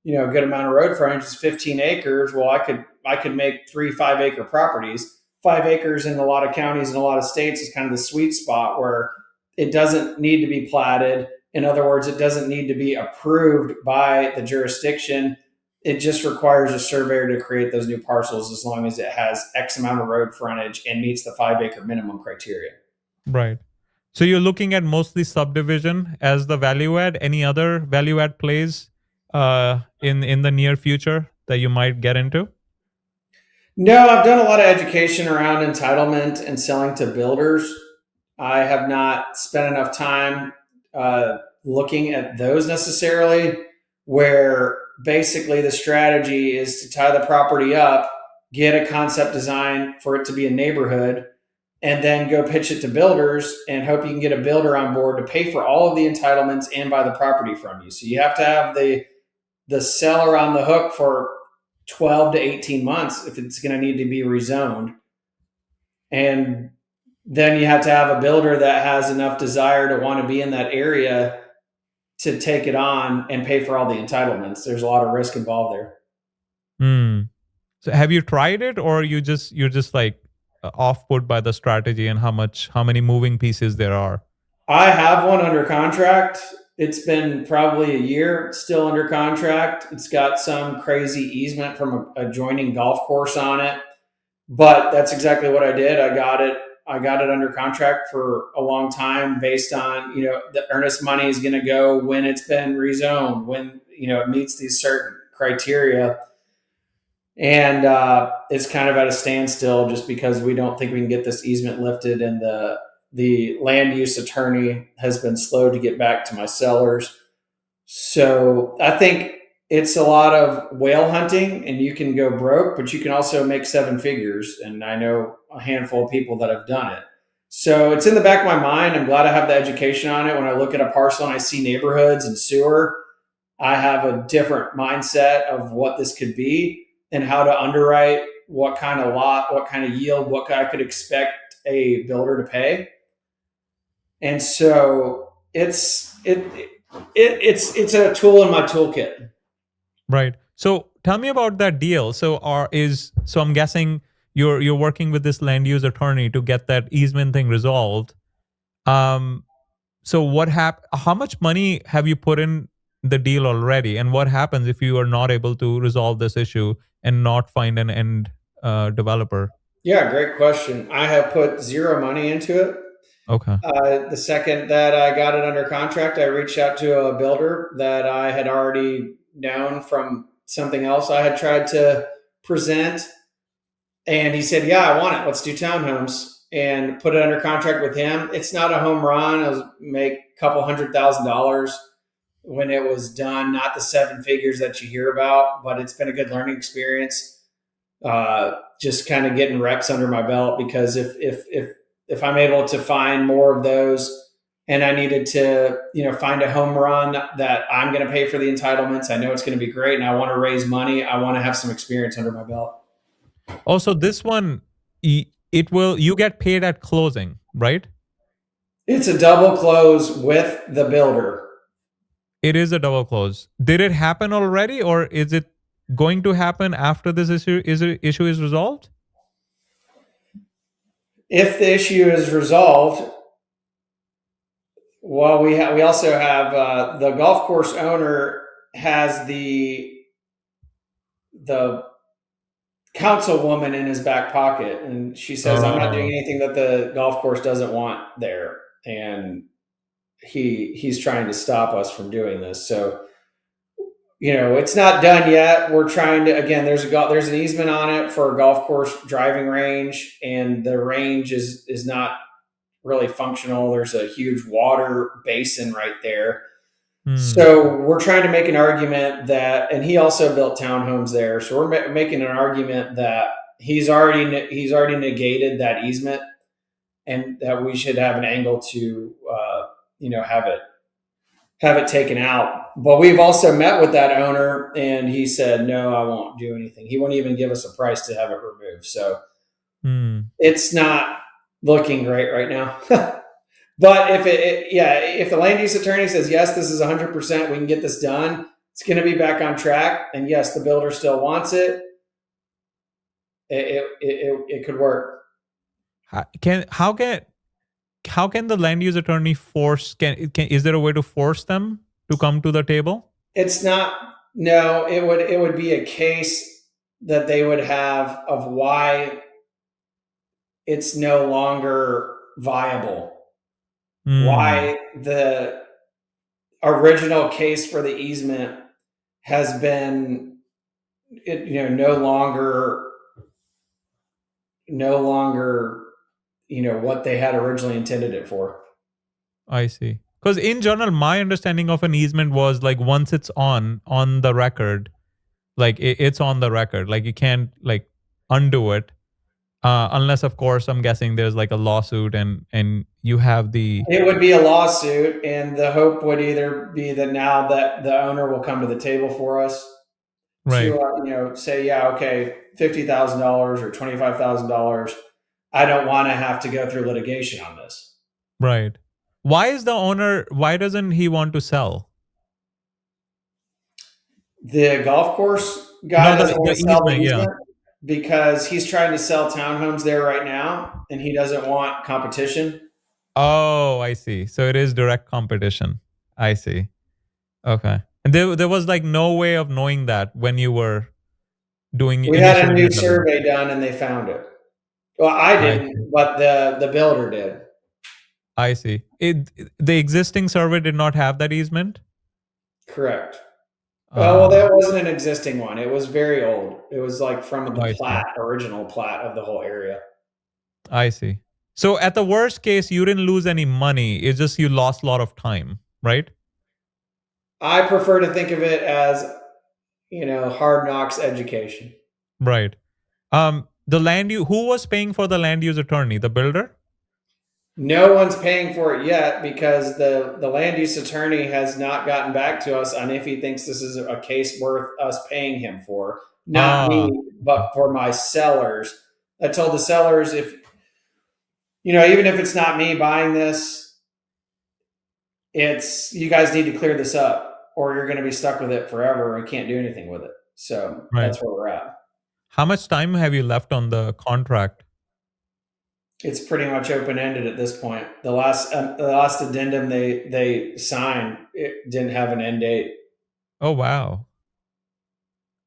a good amount of road frontage. It's 15 acres. Well, I could make 3 5 acre properties. 5 acres in a lot of counties and a lot of states is kind of the sweet spot where it doesn't need to be platted. In other words, it doesn't need to be approved by the jurisdiction. It just requires a surveyor to create those new parcels as long as it has X amount of road frontage and meets the 5 acre minimum criteria. Right. So you're looking at mostly subdivision as the value add. Any other value add plays in the near future that you might get into? No, I've done a lot of education around entitlement and selling to builders. I have not spent enough time looking at those necessarily, where basically the strategy is to tie the property up, get a concept design for it to be a neighborhood, and then go pitch it to builders and hope you can get a builder on board to pay for all of the entitlements and buy the property from you. So you have to have the seller on the hook for 12 to 18 months if it's going to need to be rezoned. And then you have to have a builder that has enough desire to want to be in that area to take it on and pay for all the entitlements. There's a lot of risk involved there. Hmm. So have you tried it, or you're just like off put by the strategy and how many moving pieces there are? I have one under contract. It's been probably a year. It's still under contract. It's got some crazy easement from a adjoining golf course on it. But that's exactly what I did. I got it under contract for a long time based on, the earnest money is going to go when it's been rezoned, when, it meets these certain criteria. And it's kind of at a standstill just because we don't think we can get this easement lifted, and the land use attorney has been slow to get back to my sellers. So I think it's a lot of whale hunting, and you can go broke, but you can also make seven figures. And I know a handful of people that have done it. So it's in the back of my mind. I'm glad I have the education on it. When I look at a parcel and I see neighborhoods and sewer, I have a different mindset of what this could be and how to underwrite what kind of lot, what kind of yield, what I could expect a builder to pay. And so it's a tool in my toolkit. Right. So tell me about that deal. So I'm guessing you're working with this land use attorney to get that easement thing resolved. Um, so how much money have you put in the deal already, and what happens if you are not able to resolve this issue and not find an end developer? Yeah, great question. I have put zero money into it. Okay. The second that I got it under contract, I reached out to a builder that I had already known from something else I had tried to present. And he said, yeah, I want it. Let's do townhomes. and put it under contract with him. It's not a home run. I was make a couple $100,000 when it was done, not the seven figures that you hear about, but it's been a good learning experience. Just kind of getting reps under my belt, because if I'm able to find more of those, and I needed to, find a home run that I'm going to pay for the entitlements, I know it's going to be great, and I want to raise money, I want to have some experience under my belt. Also, this one, it will, you get paid at closing, right? It's a double close with the builder. It is a double close. Did it happen already, or is it going to happen after this issue is resolved? If the issue is resolved, well, we also have the golf course owner has the councilwoman in his back pocket, and she says, "I'm not doing anything that the golf course doesn't want there," and he's trying to stop us from doing this. So, it's not done yet. We're trying to, again, there's an easement on it for a golf course driving range, and the range is not really functional. There's a huge water basin right there. So we're trying to make an argument that, and he also built townhomes there. So we're making an argument that he's already negated that easement, and that we should have an angle to, have it taken out. But we've also met with that owner, and he said, "No, I won't do anything." He won't even give us a price to have it removed. So it's not looking great right now. But if the land use attorney says, yes, this is 100%, we can get this done, it's going to be back on track, and yes, the builder still wants it, it could work. How can the land use attorney force? Is there a way to force them to come to the table? It's not. No, it would be a case that they would have of why it's no longer viable. Why the original case for the easement has been, no longer, what they had originally intended it for. I see. Because in general, my understanding of an easement was like, once it's on the record, like it's on the record, like you can't like undo it. Unless, of course, I'm guessing there's like a lawsuit, and you have the. It would be a lawsuit, and the hope would either be that now that the owner will come to the table for us, Right. to say, yeah, okay, $50,000 or $25,000. I don't want to have to go through litigation on this. Right. Why doesn't he want to sell? The golf course guy doesn't want to sell the easement, yeah. because he's trying to sell townhomes there right now, and he doesn't want competition. Oh, I see. So it is direct competition. I see. Okay. And there was like no way of knowing that when you were doing. We had a new survey done, and they found it. Well, I didn't, but the builder did. I see. The existing survey did not have that easement? Correct. Well, that wasn't an existing one. It was very old. It was like from the original plat of the whole area. I see. So at the worst case, you didn't lose any money. It's just you lost a lot of time, right? I prefer to think of it as, hard knocks education. Right. Who was paying for the land use attorney? The builder? No one's paying for it yet, because the land use attorney has not gotten back to us on if he thinks this is a case worth us paying him for. Not me, but for my sellers. I told the sellers, even if it's not me buying this, you guys need to clear this up, or you're going to be stuck with it forever and can't do anything with it. So That's where we're at. How much time have you left on the contract? It's pretty much open-ended at this point. The last addendum they signed, it didn't have an end date. Oh, wow.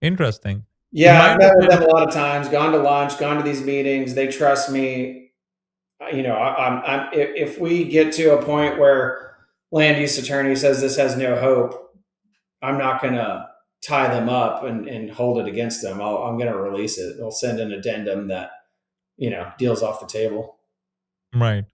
Interesting. Yeah, I've met with them a lot of times, gone to lunch, gone to these meetings. They trust me. If we get to a point where land use attorney says this has no hope, I'm not going to tie them up and hold it against them. I'm going to release it. They'll send an addendum that, deals off the table. Right.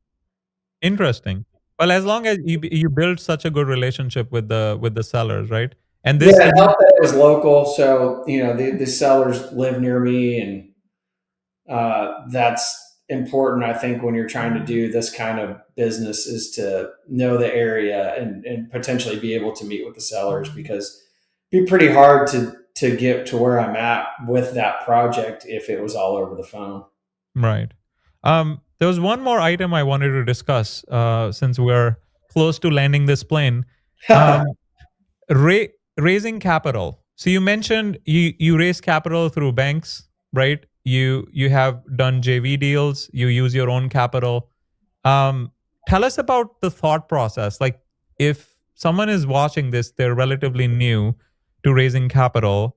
Interesting. Well, as long as you build such a good relationship with the sellers, right? And Yeah, this it these helped that it was local. So, the sellers live near me, and that's important, I think, when you're trying to do this kind of business, is to know the area and potentially be able to meet with the sellers, because it'd be pretty hard to get to where I'm at with that project if it was all over the phone. right. There was one more item I wanted to discuss since we're close to landing this plane. Um, ra- Raising capital. So you mentioned you raise capital through banks, right? You have done JV deals. You use your own capital. Um, Tell us about the thought process. Like, if someone is watching this, they're relatively new to raising capital.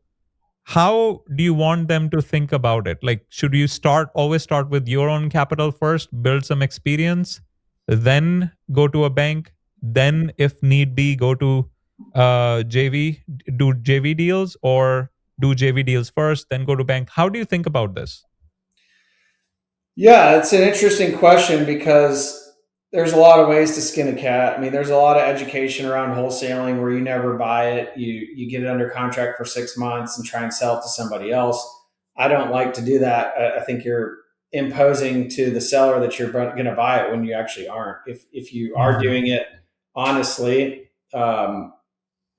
How do you want them to think about it? Like, should you always start with your own capital first, build some experience, then go to a bank, then if need be go to JV, do JV deals, or do JV deals first, then go to bank? How do you think about this? Yeah, it's an interesting question because there's a lot of ways to skin a cat. I mean, there's a lot of education around wholesaling where you never buy it. You get it under contract for 6 months and try and sell it to somebody else. I don't like to do that. I think you're imposing to the seller that you're going to buy it when you actually aren't. If you are Mhm. doing it honestly,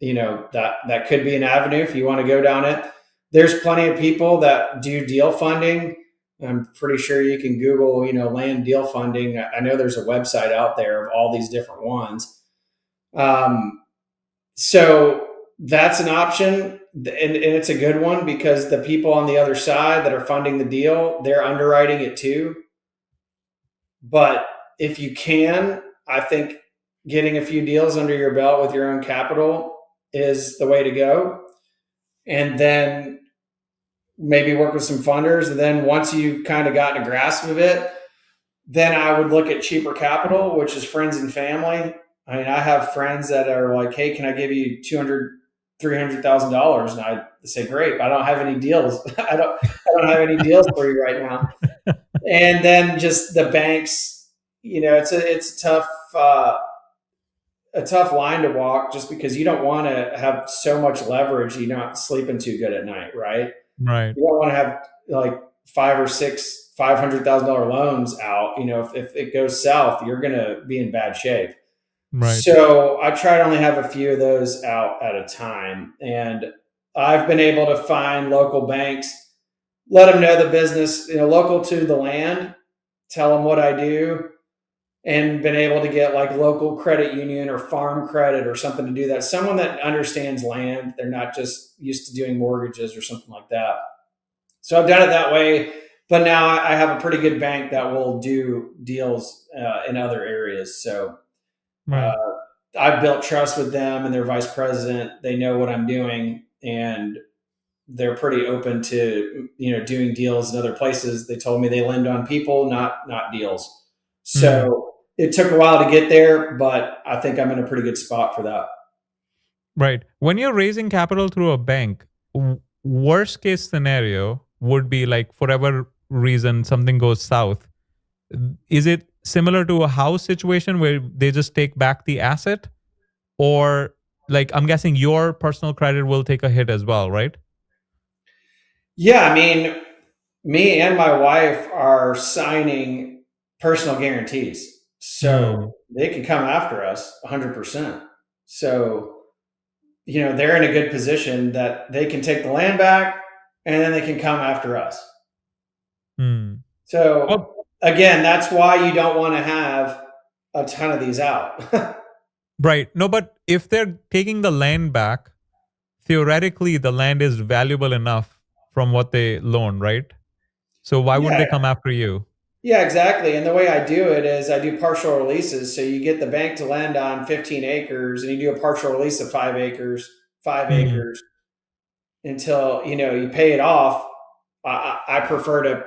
that could be an avenue if you want to go down it. There's plenty of people that do deal funding. I'm pretty sure you can Google, land deal funding. I know there's a website out there of all these different ones. Um, so that's an option, and it's a good one because the people on the other side that are funding the deal, they're underwriting it too. But if you can, I think getting a few deals under your belt with your own capital is the way to go. And then maybe work with some funders. And then once you've kind of gotten a grasp of it, then I would look at cheaper capital, which is friends and family. I mean, I have friends that are like, "Hey, can I give you 200, $300,000?" And I say, "Great, but I don't have any deals. I don't have any deals for you right now." And then just the banks, it's uh, a tough line to walk, just because you don't want to have so much leverage you're not sleeping too good at night, right? Right, You don't want to have like five or six $500,000 loans out. If it goes south, you're going to be in bad shape. right. So I try to only have a few of those out at a time. And I've been able to find local banks, let them know the business, local to the land, tell them what I do, and been able to get like local credit union or farm credit or something to do that. Someone that understands land. They're not just used to doing mortgages or something like that. So I've done it that way, but now I have a pretty good bank that will do deals in other areas. So uh, Right. I've built trust with them and their vice president. They know what I'm doing, and they're pretty open to doing deals in other places. They told me they lend on people, not deals. Mm. So it took a while to get there, but I think I'm in a pretty good spot for that. Right. When you're raising capital through a bank, worst case scenario would be like, for whatever reason something goes south. Is it similar to a house situation where they just take back the asset, or like I'm guessing your personal credit will take a hit as well, right? Yeah, I mean, me and my wife are signing personal guarantees, so Hmm. they can come after us 100%. So they're in a good position that they can take the land back, and then they can come after us. Hmm. So Well, again, that's why you don't want to have a ton of these out. right. No, but if they're taking the land back, theoretically the land is valuable enough from what they loan, right? So why wouldn't they Yeah, come after you? yeah, exactly. And the way I do it is I do partial releases. So you get the bank to lend on 15 acres, and you do a partial release of 5 acres, five Hmm. acres until you pay it off. I prefer to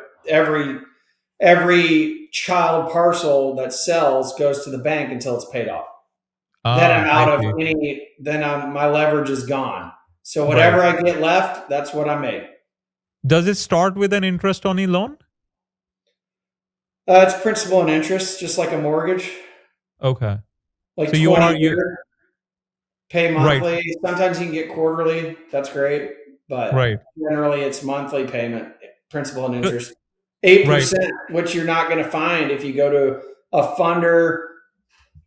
every child parcel that sells goes to the bank until it's paid off. Then I'm Ah, I out of see. any. Then my leverage is gone. So Right. whatever I get left, that's what I make. Does it start with an interest only loan? It's principal and interest, just like a mortgage, Okay. like So you 20 are you year, pay right, monthly. Sometimes you can get quarterly. That's great. But right. generally it's monthly payment, principal and Uh, interest. Right, 8%, which you're not going to find if you go to a funder.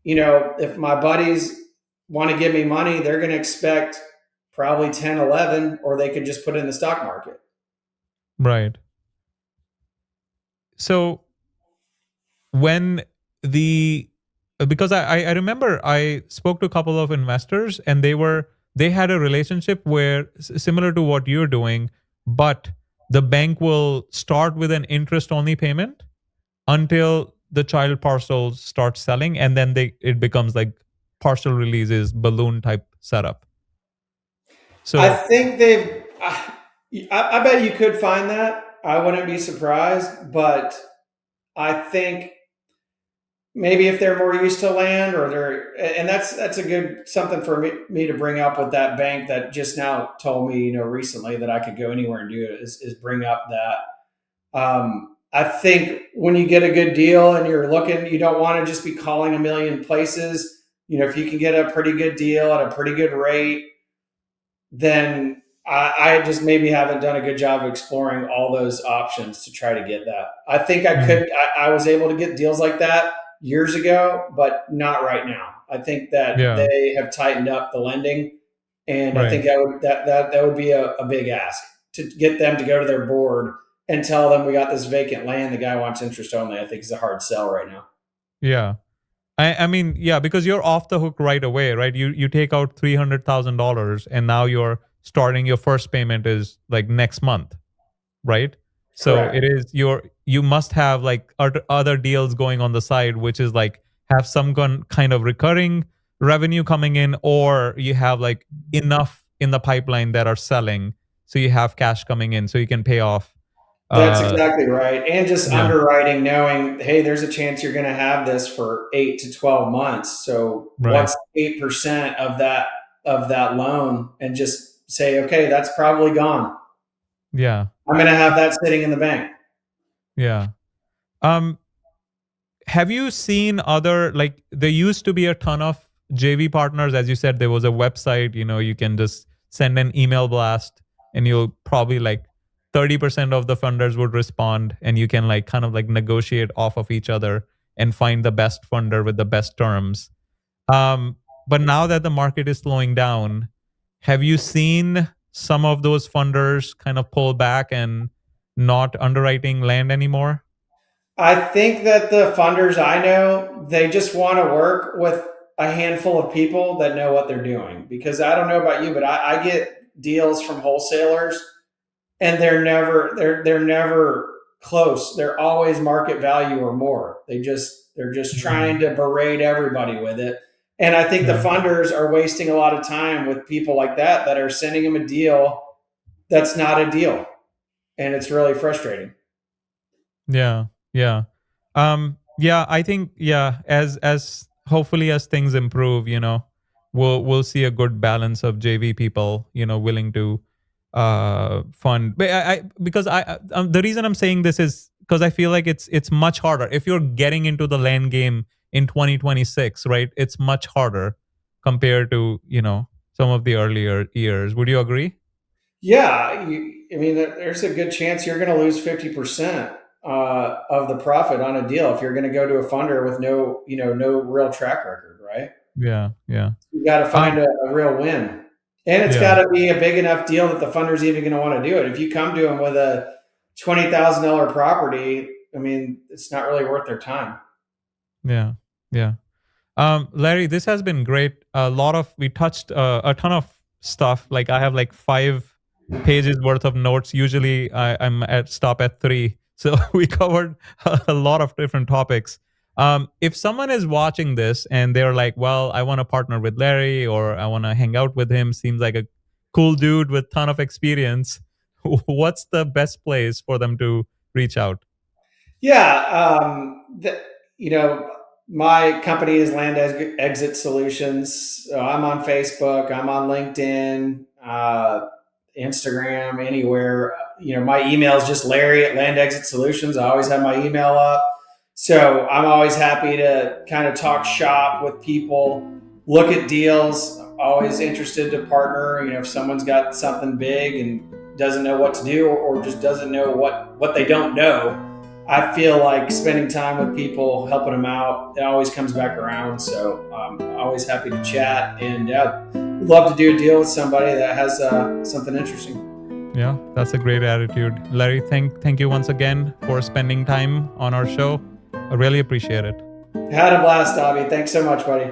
If my buddies want to give me money, they're going to expect probably 10, 11, or they could just put it in the stock market. right. So when the because I remember I spoke to a couple of investors and they had a relationship where similar to what you're doing, but the bank will start with an interest only payment until the child parcels start selling, and then it becomes like partial releases balloon type setup. I So think I bet you could find that. I wouldn't be surprised, but I think maybe if they're more used to land, or and that's a good something for me to bring up with that bank that just now told me, recently that I could go anywhere and do it, is bring up that. I think when you get a good deal and you're looking, you don't want to just be calling a million places. If you can get a pretty good deal at a pretty good rate, then I just maybe haven't done a good job of exploring all those options to try to get that. I think I mm, could. I was able to get deals like that years ago, but not right now. I think that yeah, they have tightened up the lending, and I right. think that would be a big ask to get them to go to their board and tell them we got this vacant land. The guy wants interest only. I think is a hard sell right now. Yeah. I mean, yeah, because you're off the hook right away, right? You take out $300,000 and now you're starting your first payment is like next month, right? So Correct. it is you must have like other deals going on the side, which is like have some kind of recurring revenue coming in, or you have like enough in the pipeline that are selling, so you have cash coming in, so you can pay off. That's Uh, exactly right. And just yeah, underwriting, knowing, hey, there's a chance you're going to have this for 8 to 12 months. So right. what's 8% of that loan? And just say, okay, that's probably gone. Yeah, I'm going to have that sitting in the bank. yeah. Um, have you seen other, like there used to be a ton of JV partners, as you said, there was a website, you can just send an email blast and you'll probably like 30% of the funders would respond, and you can like kind of like negotiate off of each other and find the best funder with the best terms. But now that the market is slowing down, have you seen some of those funders kind of pull back and not underwriting land anymore? I think that the funders I know, they just want to work with a handful of people that know what they're doing. Because I don't know about you, but I get deals from wholesalers, and they're never close. They're always market value or more. They're just trying Mm, to berate everybody with it. And I think the yeah. funders are wasting a lot of time with people like that are sending them a deal that's not a deal, and it's really frustrating. Yeah, yeah. Yeah, I think yeah, as hopefully as things improve, we'll see a good balance of JV people, willing to fund. But because the reason I'm saying this is because I feel like it's much harder if you're getting into the land game in 2026, right? It's much harder compared to, some of the earlier years. Would you agree? Yeah, I mean, there's a good chance you're going to lose 50% of the profit on a deal if you're going to go to a funder with no real track record, right? Yeah, yeah. You got to find Um a real win. And it's got yeah. to be a big enough deal that the funder's even going to want to do it. If you come to them with a $20,000 property, I mean, it's not really worth their time. Yeah. Yeah. Larry, this has been great. We touched a ton of stuff. Like I have like 5 pages worth of notes. Usually I'm at stop at 3. So we covered a lot of different topics. If someone is watching this and they're like, well, I want to partner with Larry or I want to hang out with him, seems like a cool dude with ton of experience. What's the best place for them to reach out? Yeah, you know, my company is Land Exit Solutions. So I'm on Facebook. I'm on LinkedIn, Instagram, anywhere. My email is just Larry at Land Exit Solutions. I always have my email up. So I'm always happy to kind of talk shop with people, look at deals. Always interested to partner. If someone's got something big and doesn't know what to do, or just doesn't know what they don't know, I feel like spending time with people, helping them out, it always comes back around. So always happy to chat, and love to do a deal with somebody that has something interesting. Yeah, that's a great attitude. Larry, thank you once again for spending time on our show. I really appreciate it. Had a blast, Abi. Thanks so much, buddy.